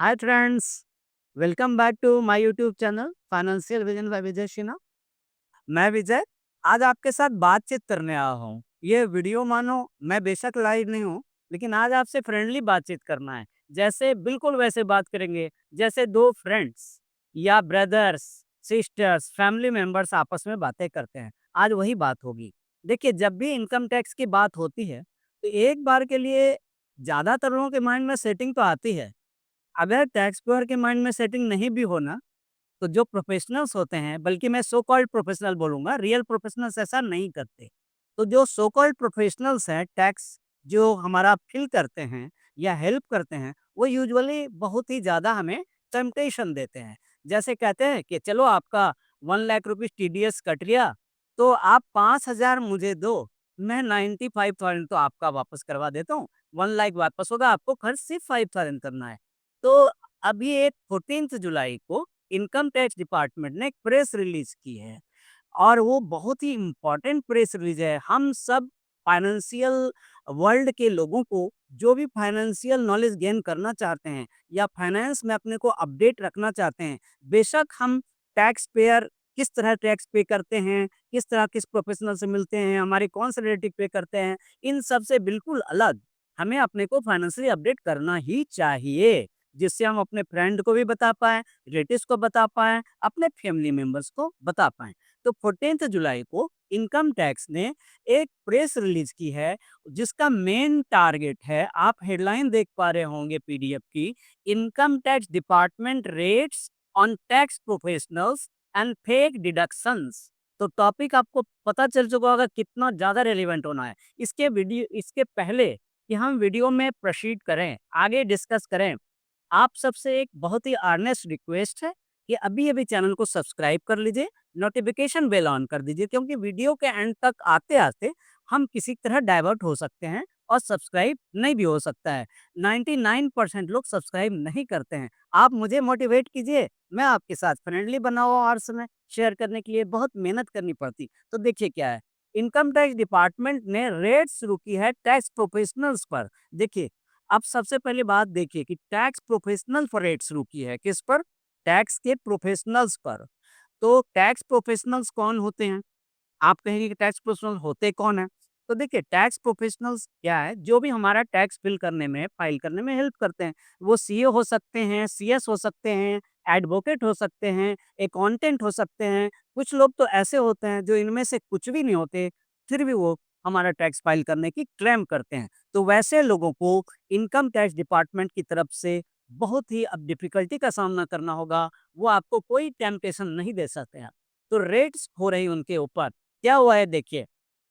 Hi friends, welcome back to my YouTube channel financial vision by Vijay Sinha. मैं विजय आज आपके साथ बातचीत करने आया हूँ। ये वीडियो मानो मैं बेशक लाइव नहीं हूँ, लेकिन आज आपसे फ्रेंडली बातचीत करना है। जैसे बिल्कुल वैसे बात करेंगे जैसे दो फ्रेंड्स या ब्रदर्स, सिस्टर्स, फैमिली मेंबर्स आपस में बातें करते हैं। आज वही बात होगी। देखिए, जब भी इनकम टैक्स की बात होती है तो एक बार के लिए ज़्यादातर लोगों के माइंड में सेटिंग तो आती है। अगर टैक्स पेयर के माइंड में सेटिंग नहीं भी हो ना, तो जो प्रोफेशनल्स होते हैं, बल्कि मैं सो कॉल्ड प्रोफेशनल बोलूँगा, रियल प्रोफेशनल्स ऐसा नहीं करते। तो जो सो कॉल्ड प्रोफेशनल्स हैं, टैक्स जो हमारा फिल करते हैं या हेल्प करते हैं, वो यूजुअली बहुत ही ज़्यादा हमें टेम्पटेशन देते हैं। जैसे कहते हैं कि चलो आपका 1 लाख रुपीज़ टीडीएस कट गया, तो आप 5,000 मुझे दो, मैं 95,000 तो आपका वापस करवा देता हूँ, 1 लाख वापस होगा, आपको खर्च सिर्फ 5,000 करना है। तो अभी एक 14th जुलाई को इनकम टैक्स डिपार्टमेंट ने एक प्रेस रिलीज की है और वो बहुत ही इम्पोर्टेंट प्रेस रिलीज है। हम सब फाइनेंशियल वर्ल्ड के लोगों को जो भी फाइनेंशियल नॉलेज गेन करना चाहते हैं या फाइनेंस में अपने को अपडेट रखना चाहते हैं, बेशक हम टैक्स पेयर किस तरह टैक्स पे करते हैं, किस तरह किस प्रोफेशनल से मिलते हैं, हमारे कौन से रिलेटिव पे करते हैं, इन सब से बिल्कुल अलग हमें अपने को फाइनेंशियली अपडेट करना ही चाहिए, जिससे हम अपने फ्रेंड को भी बता पाएँ, रिलेटिव्स को बता पाएँ, अपने फैमिली मेंबर्स को बता पाएँ। तो 14th जुलाई को इनकम टैक्स ने एक प्रेस रिलीज़ की है, जिसका मेन टारगेट है, आप हेडलाइन देख पा रहे होंगे पीडीएफ की, income tax department rates on tax professionals and fake deductions. तो टॉपिक आपको पता चल चुका होगा कितना ज़्यादा रेलेवेंट होना है। इसके पहले कि हम वीडियो में प्रोसीड करें, आगे डिस्कस करें, आप सबसे एक बहुत ही अर्नेस्ट रिक्वेस्ट है कि अभी-अभी चैनल को सब्सक्राइब कर लीजिए, नोटिफ़िकेशन बेल ऑन कर दीजिए, क्योंकि वीडियो के एंड तक आते-आते हम किसी तरह डाइवर्ट हो सकते हैं और सब्सक्राइब नहीं भी हो सकता है। 99% लोग सब्सक्राइब नहीं करते हैं। आप मुझे मोटिवेट कीजिए, मैं आपके साथ फ्रेंडली बना हुआ हूँ हर समय, शेयर करने के लिए बहुत मेहनत करनी पड़ती। तो देखिए क्या है, इनकम टैक्स डिपार्टमेंट ने रेड शुरू की है टैक्स प्रोफेशनल्स पर। देखिए, अब सबसे पहले बात देखिए कि टैक्स प्रोफेशनल पर रेट शुरू की है, किस पर? टैक्स के प्रोफेशनल्स पर। तो टैक्स प्रोफेशनल्स कौन होते हैं? आप कहेंगे कि टैक्स प्रोफेशनल होते कौन है? तो देखिए, टैक्स प्रोफेशनल्स क्या है, जो भी हमारा टैक्स फिल करने में, फाइल करने में हेल्प करते हैं। वो सीए हो सकते हैं, सीएस हो सकते हैं, एडवोकेट हो सकते हैं, अकाउंटेंट हो सकते हैं। कुछ लोग तो ऐसे होते हैं जो इनमें से कुछ भी नहीं होते, फिर भी वो हमारा टैक्स फाइल करने की क्लेम करते हैं। तो वैसे लोगों को इनकम टैक्स डिपार्टमेंट की तरफ से बहुत ही अब डिफ़िकल्टी का सामना करना होगा। वो आपको कोई टेम्पटेशन नहीं दे सकते हैं। तो रेड्स हो रही उनके ऊपर। क्या हुआ है देखिए,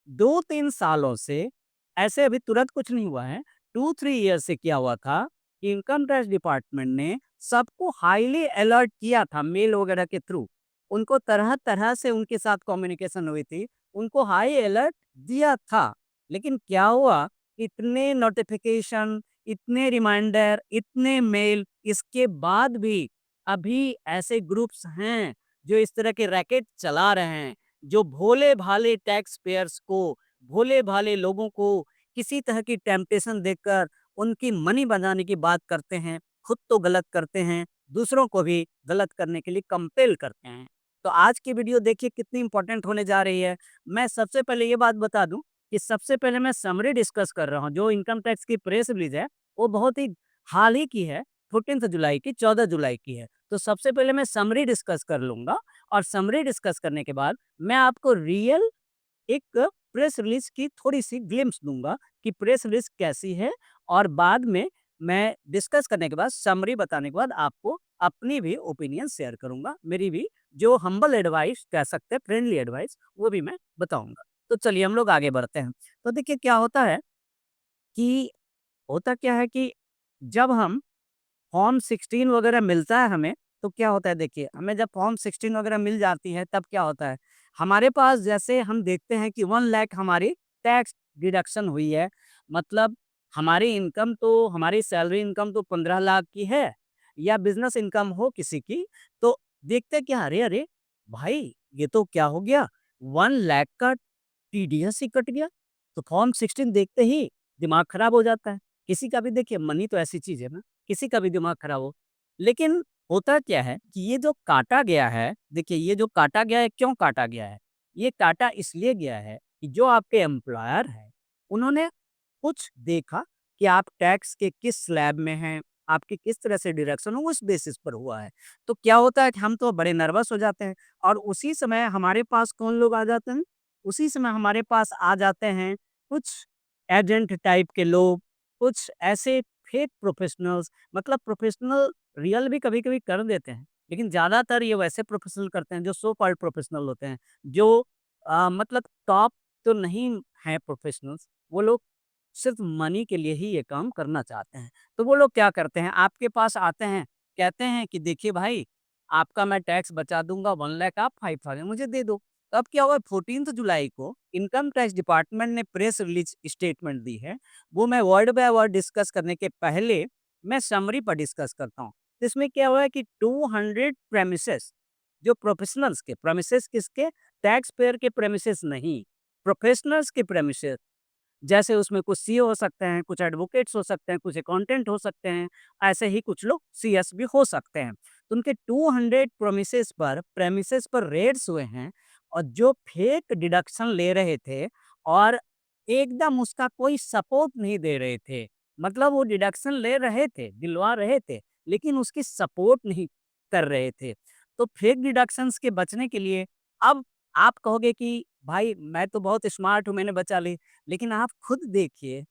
2-3 सालों से ऐसे अभी तुरंत कुछ नहीं हुआ है, 2-3 ईयर से क्या हुआ था, कि इनकम टैक्स डिपार्टमेंट ने सबको हाईली अलर्ट किया था मेल वगैरह के थ्रू। उनको तरह-तरह से उनके साथ कम्युनिकेशन हुई थी, उनको हाई अलर्ट दिया था। लेकिन क्या हुआ, इतने नोटिफ़िकेशन, इतने रिमाइंडर, इतने मेल, इसके बाद भी अभी ऐसे ग्रुप्स हैं, जो इस तरह के रैकेट चला रहे हैं। जो भोले-भाले टैक्स पेयर्स को, भोले-भाले लोगों को किसी तरह की टेम्पटेशन देकर उनकी मनी बनाने की बात करते हैं, खुद तो गलत करते हैं, दूसरों को भी गलत करने के लिए कंपेल करते हैं। तो आज की वीडियो देखिए कितनी इम्पोर्टेंट होने जा रही है। मैं सबसे पहले ये बात बता दूँ कि सबसे पहले मैं समरी डिस्कस कर रहा हूँ। जो इनकम टैक्स की प्रेस रिलीज़ है, वो बहुत ही हाल ही की है, 14th जुलाई की, 14 जुलाई की है। तो सबसे पहले मैं समरी डिस्कस कर लूँगा और समरी डिस्कस करने के बाद मैं आपको रियल एक प्रेस रिलीज़ की थोड़ी-सी ग्लिम्प्स दूँगा कि प्रेस रिलीज़ कैसी है, और बाद में मैं डिस्कस करने के बाद, समरी बताने के बाद आपको अपनी भी ओपिनियन शेयर करूँगा। मेरी भी जो हम्बल एडवाइस कह सकते हैं, फ्रेंडली एडवाइस, वो भी मैं बताऊँगा। तो चलिए हम लोग आगे बढ़ते हैं। तो देखिए क्या होता है कि होता क्या है कि जब हम फॉर्म 16 वगैरह मिलता है हमें, तो क्या होता है देखिए, हमें जब फॉर्म 16 वगैरह मिल जाती है तब क्या होता है, हमारे पास जैसे हम देखते हैं कि 1 लाख हमारी टैक्स डिडक्शन हुई है। मतलब हमारी इनकम तो, हमारी सैलरी इनकम तो 15 लाख की है, या बिज़नेस इनकम हो किसी की, तो देखते हैं कि अरे, अरे! भाई ये तो क्या हो गया, 1 लाख का टीडीएस ही कट गया। तो फॉर्म 16 देखते ही दिमाग खराब हो जाता है। किसी का भी देखिए, मनी तो ऐसी चीज़ है ना, किसी का भी दिमाग खराब हो। लेकिन होता क्या है कि ये जो काटा गया है, देखिए ये जो काटा गया है, क्यों काटा गया है? ये काटा इसलिए गया है कि जो आपके एम्प्लॉयर हैं, उन्होंने कुछ देखा कि आप टैक्स के किस स्लैब में हैं, आपकी किस तरह से डिडक्शन हो, उस बेसिस पर हुआ है। तो क्या होता है कि हम तो बड़े नर्वस हो जाते हैं और उसी समय हमारे पास कौन लोग आ जाते हैं? उसी समय हमारे पास आ जाते हैं कुछ एजेंट टाइप के लोग, कुछ ऐसे फेक प्रोफेशनल्स, मतलब प्रोफेशनल रियल भी कभी-कभी कर देते हैं, लेकिन ज़्यादातर ये वैसे प्रोफेशनल करते हैं जो सो कॉल्ड प्रोफेशनल होते हैं, जो मतलब टॉप तो नहीं हैं प्रोफेशनल्स, वो लोग सिर्फ़ मनी के लिए ही ये काम करना चाहते हैं। तो वो लोग क्या करते हैं, आपके पास आते हैं, कहते हैं कि देखिए भाई, आपका मैं टैक्स बचा दूँगा 1 लाख, आप 5,000 मुझे दे दो। तो अब क्या हुआ, 14th जुलाई को इनकम टैक्स डिपार्टमेंट ने प्रेस रिलीज़ स्टेटमेंट दी है। वो मैं वर्ड बाय वर्ड डिस्कस करने के पहले मैं समरी पर डिस्कस करता हूँ। तो इसमें क्या हुआ है कि 200 प्रेमिसेस, जो प्रोफेशनल्स के प्रेमिसेस, किसके? टैक्स पेयर के प्रेमिसेस नहीं, प्रोफेशनल्स के प्रेमिसेस। जैसे उसमें कुछ सीए हो सकते हैं, कुछ एडवोकेट्स हो सकते हैं, कुछ अकाउंटेंट हो सकते हैं, ऐसे ही कुछ लोग सीएस भी हो सकते हैं। तो उनके 200 प्रेमिसेस पर रेड्स हुए हैं और जो फेक डिडक्शन ले रहे थे और एकदम उसका कोई सपोर्ट नहीं दे रहे थे। मतलब वो डिडक्शन ले रहे थे, दिलवा रहे थे, लेकिन उसकी सपोर्ट नहीं कर रहे थे। तो फेक डिडक्शंस के बचने के लिए अब आप कहोगे कि भाई मैं तो बहुत स्मार्ट हूँ, मैंने बचा ली। लेकिन आप खुद देखिए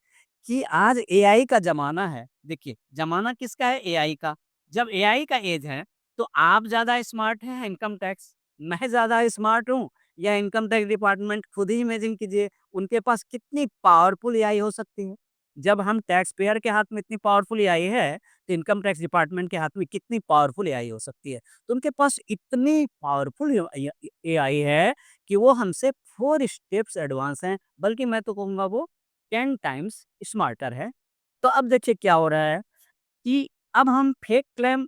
कि आज एआई का ज़माना है। देखिए, ज़माना किसका है? एआई का। जब एआई का एज है, तो आप ज़्यादा स्मार्ट हैं इनकम टैक्स, मैं ज़्यादा स्मार्ट हूँ या इनकम टैक्स डिपार्टमेंट? खुद ही इमेजिन कीजिए, उनके पास कितनी पावरफुल एआई हो सकती है। जब हम टैक्स पेयर के हाथ में इतनी पावरफुल एआई है, तो इनकम टैक्स डिपार्टमेंट के हाथ में कितनी पावरफुल एआई हो सकती है। तो उनके पास इतनी पावरफुल एआई है कि वो हमसे 4 स्टेप्स एडवांस हैं, बल्कि मैं तो कहूँगा वो 10 टाइम्स स्मार्टर है। तो अब देखिए क्या हो रहा है कि अब हम फेक क्लेम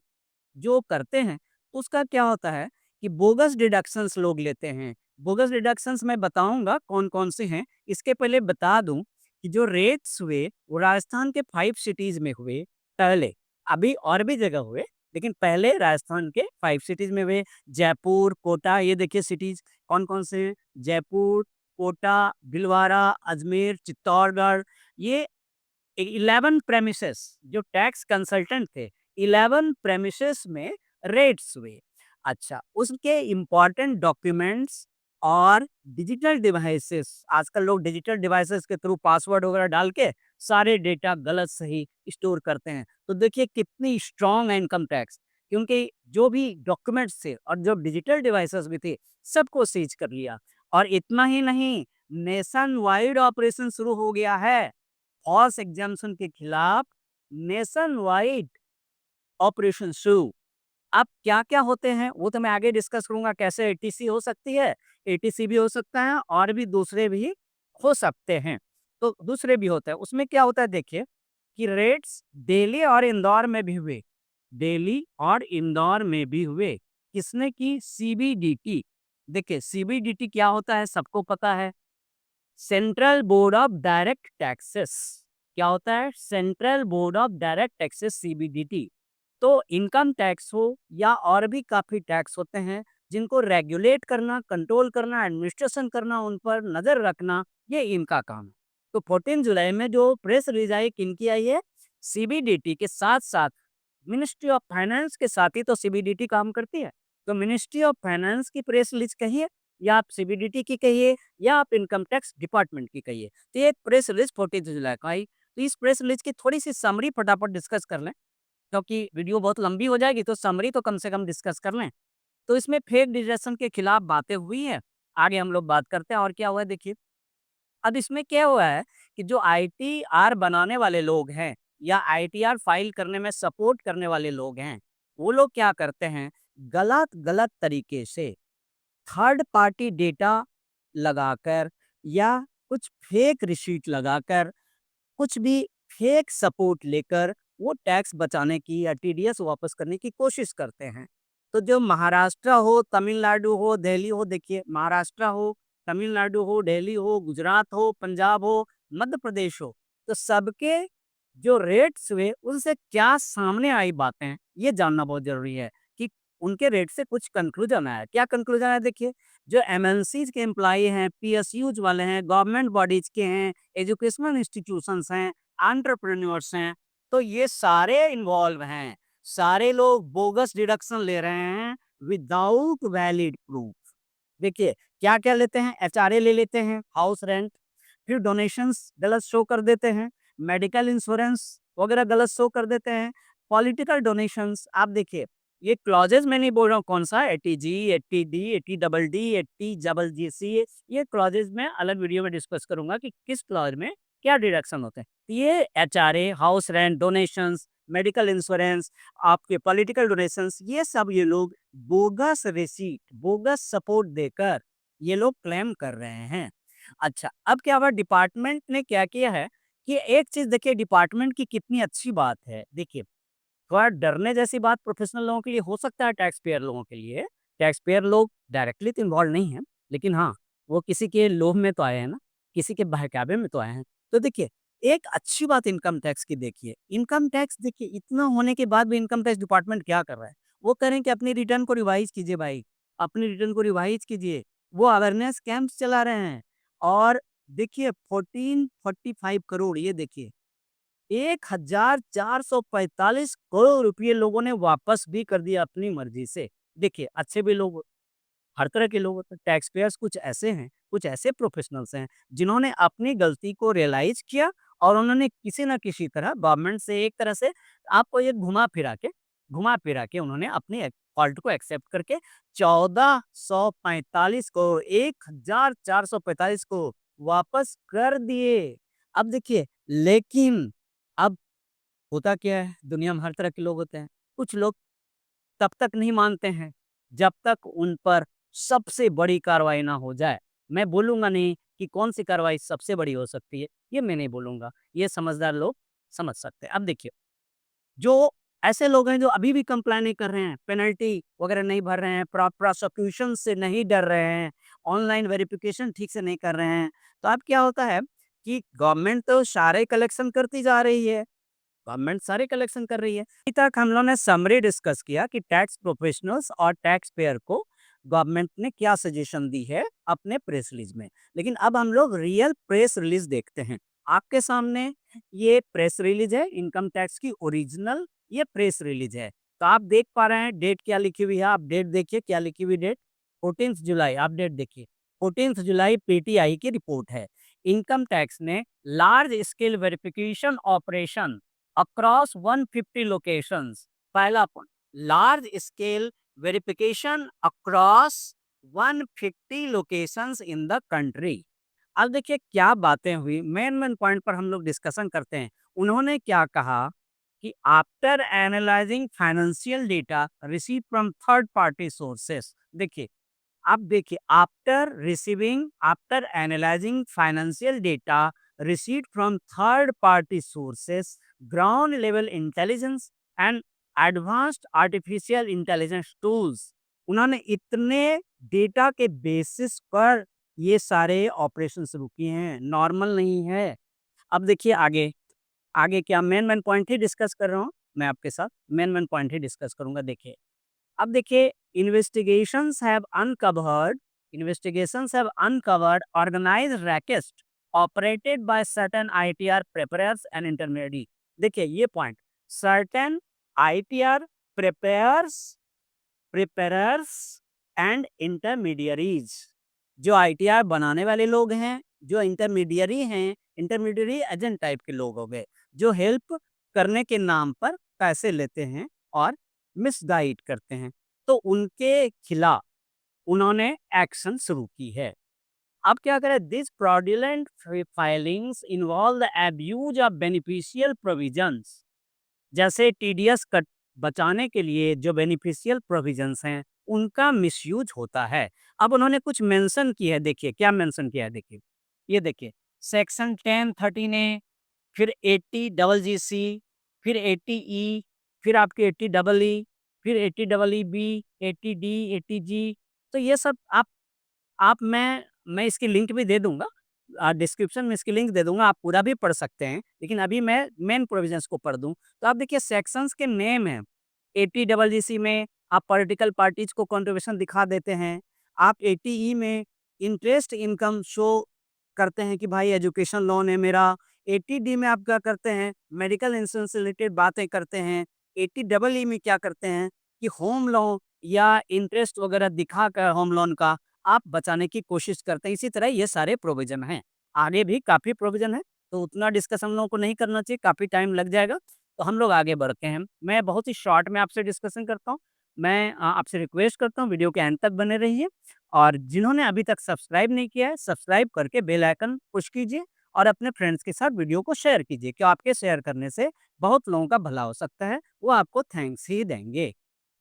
जो करते हैं, उसका क्या होता है कि बोगस डिडक्शंस लोग लेते हैं। बोगस डिडक्शंस मैं बताऊँगा कौन-कौन से हैं। इसके पहले बता दूँ कि जो रेट्स हुए, वो राजस्थान के 5 सिटीज़ में हुए पहले। अभी और भी जगह हुए, लेकिन पहले राजस्थान के 5 सिटीज़ में हुए। जयपुर, कोटा, ये देखिए सिटीज़ कौन-कौन से हैं। जयपुर, कोटा, भीलवाड़ा, अजमेर, चित्तौड़गढ़, ये 11 प्रेमिसेस जो टैक्स कंसल्टेंट थे, 11 प्रेमिसेस में रेड्स हुए। अच्छा, उसके इम्पोर्टेंट डॉक्यूमेंट्स और डिजिटल डिवाइसेस, आजकल लोग डिजिटल डिवाइसेस के थ्रू पासवर्ड वगैरह डाल के सारे डेटा गलत सही स्टोर करते हैं। तो देखिए कितनी स्ट्रांग है इनकम टैक्स, क्योंकि जो भी डॉक्यूमेंट्स थे और जो डिजिटल डिवाइसेस भी थे, सबको सीज कर लिया। और इतना ही नहीं, नेशन वाइड ऑपरेशन शुरू हो गया है। फॉल्स एग्जाम्पशन के खिलाफ नेशन वाइड ऑपरेशन शुरू। अब क्या-क्या होते हैं वो तो मैं आगे डिस्कस करूँगा, कैसे एटीसी हो सकती है, एटीसी भी हो सकता है और भी दूसरे भी हो सकते हैं। तो दूसरे भी होते हैं, उसमें क्या होता है देखिए कि रेड्स दिल्ली और इंदौर में भी हुए, दिल्ली और इंदौर में भी हुए। किसने की? सीबीडीटी। देखिए सीबीडीटी क्या होता है सबको पता है, central board of direct taxes. क्या होता है? Central board of direct taxes, CBDT. तो इनकम टैक्स हो या और भी काफ़ी टैक्स होते हैं, जिनको रेगुलेट करना, कंट्रोल करना, एडमिनिस्ट्रेशन करना, उन पर नज़र रखना, ये इनका काम है। तो 14 जुलाई में जो प्रेस रिलीज़ आई, किनकी आई है? सीबीडीटी के साथ-साथ मिनिस्ट्री ऑफ फाइनेंस के साथ ही तो सीबीडीटी काम करती है। तो मिनिस्ट्री ऑफ फाइनेंस की प्रेस रिलीज़ कहिए या आप सीबीडीटी की कहिए या आप इनकम टैक्स डिपार्टमेंट की कहिए। तो ये प्रेस रिलीज़ 14 जुलाई को आई। तो इस प्रेस रिलीज़ की थोड़ी-सी समरी फटाफट डिस्कस कर लें। क्योंकि वीडियो बहुत लंबी हो जाएगी तो समरी तो कम से कम डिस्कस कर लें। तो इसमें फेक डिडक्शन के खिलाफ बातें हुई हैं, आगे हम लोग बात करते हैं और क्या हुआ है देखिए। अब इसमें क्या हुआ है कि जो आईटीआर बनाने वाले लोग हैं या आईटीआर फाइल करने में सपोर्ट करने वाले लोग हैं, वो लोग क्या करते हैं, गलत-गलत तरीके से थर्ड पार्टी डेटा लगाकर या कुछ फेक रिसीट लगाकर, कुछ भी फेक सपोर्ट लेकर वो टैक्स बचाने की या टीडीएस वापस करने की कोशिश करते हैं। तो जो महाराष्ट्र हो, तमिलनाडु हो, दिल्ली हो, देखिए महाराष्ट्र हो, तमिलनाडु हो, दिल्ली हो, गुजरात हो, पंजाब हो, मध्य प्रदेश हो, तो सबके जो रेट्स हुए उनसे क्या सामने आई बातें, ये जानना बहुत ज़रूरी है कि उनके रेट से कुछ कंक्लूजन आया। क्या कंक्लूजन आया देखिए, जो एमएनसीज़ के एम्प्लॉयी हैं, पीएसयूज़ वाले हैं, गवर्नमेंट बॉडीज़ के हैं, एजुकेशनल इंस्टीट्यूशंस हैं, एंटरप्रेन्योर्स हैं, तो ये सारे इन्वॉल्व हैं। सारे लोग बोगस डिडक्शन ले रहे हैं विदाउट वैलिड प्रूफ। देखिए, क्या-क्या लेते हैं? एचआरए ले लेते हैं, हाउस रेंट, फिर डोनेशंस गलत शो कर देते हैं, मेडिकल इंश्योरेंस वगैरह गलत शो कर देते हैं, पॉलिटिकल डोनेशंस आप देखिए, ये क्लॉजेज़ मैं नहीं बोल रहा हूँ कौन-सा 80G, 80D, 80DD, 80GGC ये क्लॉजेज़ मैं अलग वीडियो में डिस्कस करूँगा कि किस क्लॉज में क्या डिडक्शन होते हैं। ये HRA, house rent, donations, medical insurance, आपके पॉलिटिकल डोनेशंस ये सब ये लोग बोगस रिसीट, बोगस सपोर्ट देकर ये लोग क्लेम कर रहे हैं। अच्छा, अब क्या हुआ डिपार्टमेंट ने क्या किया है कि एक चीज़ देखिए डिपार्टमेंट की कितनी अच्छी बात है। देखिए, थोड़ा डरने जैसी बात प्रोफेशनल लोगों के लिए हो सकता है टैक्स पेयर लोगों के लिए। टैक्स पेयर लोग डायरेक्टली तो इन्वॉल्व नहीं हैं, लेकिन हाँ, वो किसी के लोभ में तो आए हैं ना, किसी के बहकावे में तो आए हैं। तो देखिए, एक अच्छी बात इनकम टैक्स की देखिए, इनकम टैक्स देखिए इतना होने के बाद भी इनकम टैक्स डिपार्टमेंट क्या कर रहा है? वो कह रहे हैं कि अपनी रिटर्न को रिवाइज़ कीजिए भाई, अपनी रिटर्न को रिवाइज़ कीजिए। वो अवेयरनेस कैंप्स चला रहे हैं और देखिए 1445 करोड़ ये देखिए 1445 करोड़ रुपए लोगों ने वापस भी कर दिया अपनी मर्ज़ी से। देखिए, अच्छे भी लोग हर तरह के लोग होते हैं, टैक्स पेयर्स कुछ ऐसे हैं, कुछ ऐसे प्रोफ़ेशनल्स हैं, जिन्होंने अपनी गलती को रियलाइज़ किया और उन्होंने किसी न किसी तरह गवर्नमेंट से एक तरह से आपको ये घुमा-फिरा के उन्होंने अपनी फ़ॉल्ट को एक्सेप्ट करके 1445 करोड़ 1445 को वापस कर दिए। अब देखिए, लेकिन अब होता क्या है, दुनिया में हर तरह के लोग होते हैं। कुछ लोग तब तक नहीं मानते हैं, जब तक उन पर सबसे बड़ी कार्रवाई ना हो जाए। मैं बोलूँगा नहीं कि कौन-सी कार्रवाई सबसे बड़ी हो सकती है, ये मैं नहीं बोलूँगा। ये समझदार लोग समझ सकते हैं। अब देखिए, जो ऐसे लोग हैं जो अभी भी कंप्लाई नहीं कर रहे हैं, पेनल्टी वगैरह नहीं भर रहे हैं, प्रोसिक्यूशन से नहीं डर रहे हैं, ऑनलाइन वेरिफिकेशन ठीक से नहीं कर रहे हैं, तो अब क्या होता है कि गवर्नमेंट तो सारे कलेक्शन करती जा रही है। गवर्नमेंट सारे कलेक्शन कर रही है। अभी तक हम लोगों ने समरी डिस्कस किया कि टैक्स प्रोफेशनल्स और टैक्स पेयर को गवर्नमेंट ने क्या सजेशन दी है अपने प्रेस रिलीज में। लेकिन अब हम लोग रियल प्रेस रिलीज देखते हैं। आपके सामने ये प्रेस रिलीज है इनकम टैक्स की ओरिजिनल ये प्रेस रिलीज है। तो आप देख पा रहे हैं डेट क्या लिखी हुई है। आप डेट देखिए क्या लिखी हुई डेट 14 जुलाई आप डेट देखिए 14 जुलाई पीटीआई की रिपोर्ट है। इनकम टैक्स ने large scale verification operation across 150 locations पहला point large scale verification across 150 locations in the country. अब देखिए क्या बातें हुई मेन पॉइंट पर हम लोग डिस्कशन करते हैं। उन्होंने क्या कहा कि after analysing financial data receive from third party sources देखिए आप देखिए after analysing financial data received from third party sources ground level intelligence and advanced artificial intelligence tools उन्होंने इतने डेटा के बेसिस पर ये सारे ऑपरेशन शुरू किए हैं नॉर्मल नहीं है। अब देखिए आगे आगे क्या मेन पॉइंट ही डिस्कस कर रहा हूँ मैं आपके साथ मेन पॉइंट ही डिस्कस करूंगा। देखिए अब देखिए investigations have uncovered organized rackets operated by certain ITR preparers and intermediaries। देखिए ये point certain ITR preparers preparers and intermediaries जो ITR बनाने वाले लोग हैं जो इंटरमीडियरी हैं इंटरमीडियरी एजेंट टाइप के लोग हो गए जो हेल्प करने के नाम पर पैसे लेते हैं और मिसगाइड करते हैं तो उनके खिलाफ उन्होंने एक्शन शुरू की है। अब क्या करें this fraudulent filings involve the abuse of beneficial provisions जैसे टीडीएस कट बचाने के लिए जो बेनिफिशियल प्रोविजंस हैं उनका मिसयूज होता है। अब उन्होंने कुछ मेंशन किया है देखिए क्या मेंशन किया है देखिए ये देखिए सेक्शन 1013 ए फिर 80GGC फिर 80E फिर आपके 80EE फिर 80EEB 80D 80G तो ये सब आप मैं इसकी लिंक भी दे दूंगा। डिस्क्रिप्शन में इसकी लिंक दे दूँगा, आप पूरा भी पढ़ सकते हैं। लेकिन अभी मैं मेन प्रोविज़न्स को पढ़ दूँ, तो आप देखिए सेक्शंस के नेम हैं। 80CCC में आप पॉलिटिकल पार्टीज़ को कंट्रीब्यूशन दिखा देते हैं। आप 80E में इंटरेस्ट इनकम शो करते हैं कि भाई एजुकेशन लोन है मेरा। 80D में आप क्या करते हैं, मेडिकल इंश्योरेंस से रिलेटेड बातें करते हैं। 80EE में क्या करते हैं कि होम लोन या इंटरेस्ट वगैरह दिखाकर होम लोन का आप बचाने की कोशिश करते हैं। इसी तरह ये सारे प्रोविज़न हैं। आगे भी काफ़ी प्रोविज़न है, तो उतना डिस्कस हम लोगों को नहीं करना चाहिए, काफ़ी टाइम लग जाएगा। तो हम लोग आगे बढ़ते हैं। मैं बहुत ही शॉर्ट में आपसे डिस्कशन करता हूँ। मैं आपसे रिक्वेस्ट करता हूँ वीडियो के एंड तक बने रहिए और जिन्होंने अभी तक सब्सक्राइब नहीं किया है, सब्सक्राइब करके बेल आइकन पुश कीजिए और अपने फ्रेंड्स के साथ वीडियो को शेयर कीजिए, कि आपके शेयर करने से बहुत लोगों का भला हो सकता है, वो आपको थैंक्स ही देंगे।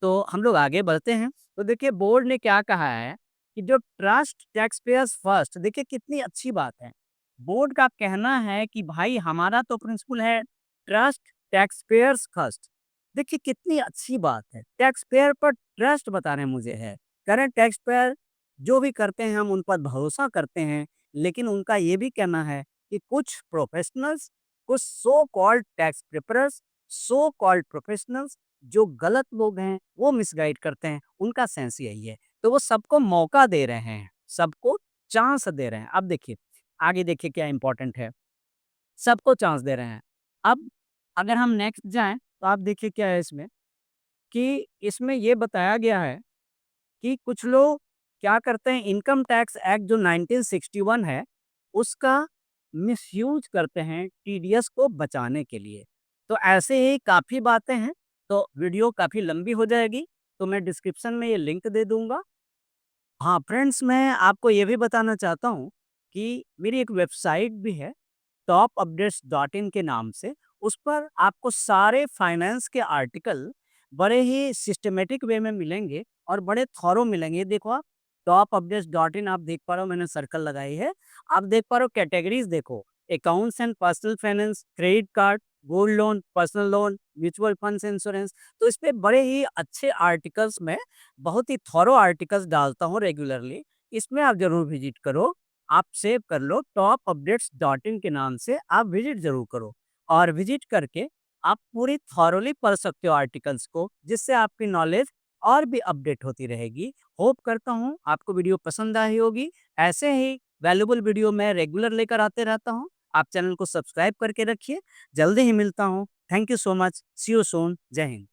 तो हम लोग आगे बढ़ते हैं। तो देखिए बोर्ड ने क्या कहा है कि जो ट्रस्ट टैक्स पेयर्स फर्स्ट, देखिए कितनी अच्छी बात है। बोर्ड का कहना है कि भाई हमारा तो प्रिंसिपल है ट्रस्ट टैक्स पेयर्स फर्स्ट। देखिए कितनी अच्छी बात है, टैक्स पेयर पर ट्रस्ट बता रहे हैं मुझे है। करेंट टैक्स पेयर जो भी करते हैं हम उन पर भरोसा करते हैं, लेकिन उनका ये भी कहना है कि कुछ प्रोफेशनल्स, कुछ so called tax perpetrators, so called professionals जो गलत लोग हैं वो मिसगाइड करते हैं, उनका सेंस यही है। तो वो सबको मौका दे रहे हैं, सबको चांस दे रहे हैं। अब देखिए, आगे देखिए क्या इम्पोर्टेंट है, सबको चांस दे रहे हैं। अब अगर हम नेक्स्ट जाएँ, तो आप देखिए क्या है इसमें, कि इसमें ये बताया गया है कि कुछ लोग क्या करते हैं, इनकम टैक्स एक्ट जो 1961 है, उसका मिसयूज़ करते हैं टीडीएस को बचाने के लिए। तो ऐसे ही काफ़ी बातें हैं, तो वीडियो काफ़ी लंबी हो जाएगी, तो मैं डिस्क्रिप्शन में ये लिंक दे दूँगा। हाँ, फ्रेंड्स मैं आपको ये भी बताना चाहता हूँ कि मेरी एक वेबसाइट भी है, टॉपअपडेट्स.इन के नाम से। उस पर आपको सारे फाइनेंस के आर्टिकल बड़े ही सिस्टमैटिक वे में मिलेंगे और बड़े थॉरो मिलेंगे। देखो आप टॉपअपडेट्स.इन आप देख पा रहे हो, मैंने सर्कल लगाई है। आप देख पा रहे हो कैटेगरीज़ देखो, accounts and personal finance, credit card, gold loan, personal loan, mutual funds, insurance. तो इस पे बड़े ही अच्छे आर्टिकल्स में बहुत ही थॉरो आर्टिकल्स डालता हूँ रेगुलरली। इसमें आप ज़रूर विज़िट करो। आप सेव कर लो, टॉपअपडेट्स.इन के नाम से आप विज़िट ज़रूर करो और विज़िट करके आप पूरी थॉरोली पढ़ सकते हो आर्टिकल्स को, जिससे आपकी नॉलेज और भी अपडेट होती रहेगी। होप करता हूँ आपको वीडियो पसंद आई होगी। ऐसे ही वैल्यूएबल वीडियो मैं रेगुलर लेकर आते रहता हूँ। आप चैनल को सब्सक्राइब करके रखिए। जल्दी ही मिलता हूँ। Thank you so much. See you soon. जय हिंद।